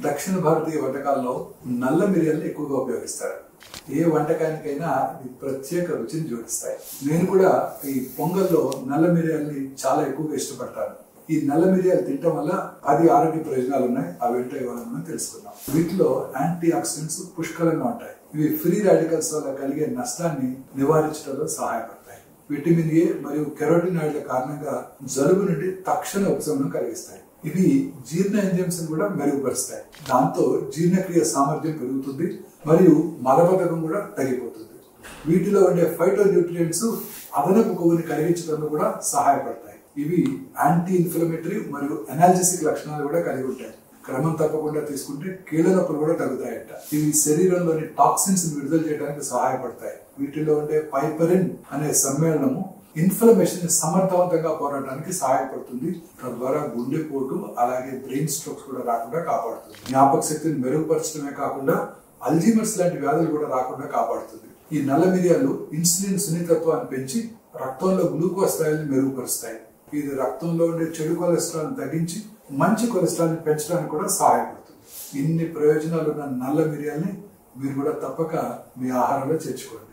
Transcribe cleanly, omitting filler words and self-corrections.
దక్షిణ భారతీయ వంటకాల్లో నల్ల మిరియాలను ఎక్కువగా ఉపయోగిస్తారు. ఏ వంటకానికైనా ఇది ప్రత్యేక రుచిని జోడిస్తాయి. నేను కూడా ఈ పొంగల్లో నల్ల మిరియాలని చాలా ఎక్కువగా ఇష్టపడతాను. ఈ నల్ల మిరియాలు తినటం వల్ల 10 ఆరోగ్య ప్రయోజనాలు ఉన్నాయి. అవేంటో ఇవాళ మనం తెలుసుకుందాం. వీటిలో యాంటీ ఆక్సిడెంట్స్ పుష్కలంగా ఉంటాయి. ఇవి ఫ్రీ రాడికల్స్ వల్ల కలిగే నష్టాన్ని నివారించడంలో సహాయపడతాయి. విటమిన్ ఏ మరియు కెరోటినాయిడ్ల కారణంగా జలుబు నుండి తక్షణ ఉపశమనం కలిగిస్తాయి. ఇవి జీర్ణ ఎంజైమ్స్ కూడా మెరుగుపరుస్తాయి. దాంతో జీర్ణక్రియ సామర్థ్యం పెరుగుతుంది మరియు మలబద్ధకం కూడా తగ్గిపోతుంది. వీటిలో ఉండే ఫైటో న్యూట్రియంట్స్ అదనపు కొవ్వుని కలిగించడంలో కూడా సహాయపడతాయి. ఇవి యాంటీ ఇన్ఫ్లమేటరీ మరియు ఎనాల్జెసిక్ లక్షణాలు కూడా కలిగి ఉంటాయి. క్రమం తప్పకుండా తీసుకుంటే కీళ్ళ నొప్పులు కూడా తగ్గుతాయట. ఇవి శరీరంలోని టాక్సిన్స్ విడుదల చేయడానికి సహాయపడతాయి. వీటిలో ఉండే పైపరిన్ అనే సమ్మేళనము ఇన్ఫ్లమేషన్ సమర్థవంతంగా పోరాటానికి సహాయపడుతుంది. తద్వారా గుండెపోటు అలాగే బ్రెయిన్ స్ట్రోక్స్ కూడా రాకుండా కాపాడుతుంది. జ్ఞాపక శక్తిని మెరుగుపరచడమే కాకుండా అల్జీమర్స్ లాంటి వ్యాధులు కూడా రాకుండా కాపాడుతుంది. ఈ నల్ల మిరియాలు ఇన్సులిన్ సున్నితత్వాన్ని పెంచి రక్తంలో గ్లూకోజ్ స్థాయిని మెరుగుపరుస్తాయి. ఇది రక్తంలో ఉండే చెడు కొలెస్ట్రాల్ తగ్గించి మంచి కొలెస్ట్రాల్ ని పెంచడానికి కూడా సహాయపడుతుంది. ఇన్ని ప్రయోజనాలు ఉన్న నల్ల మిరియాల్ని మీరు కూడా తప్పక మీ ఆహారంలో చేర్చుకోండి.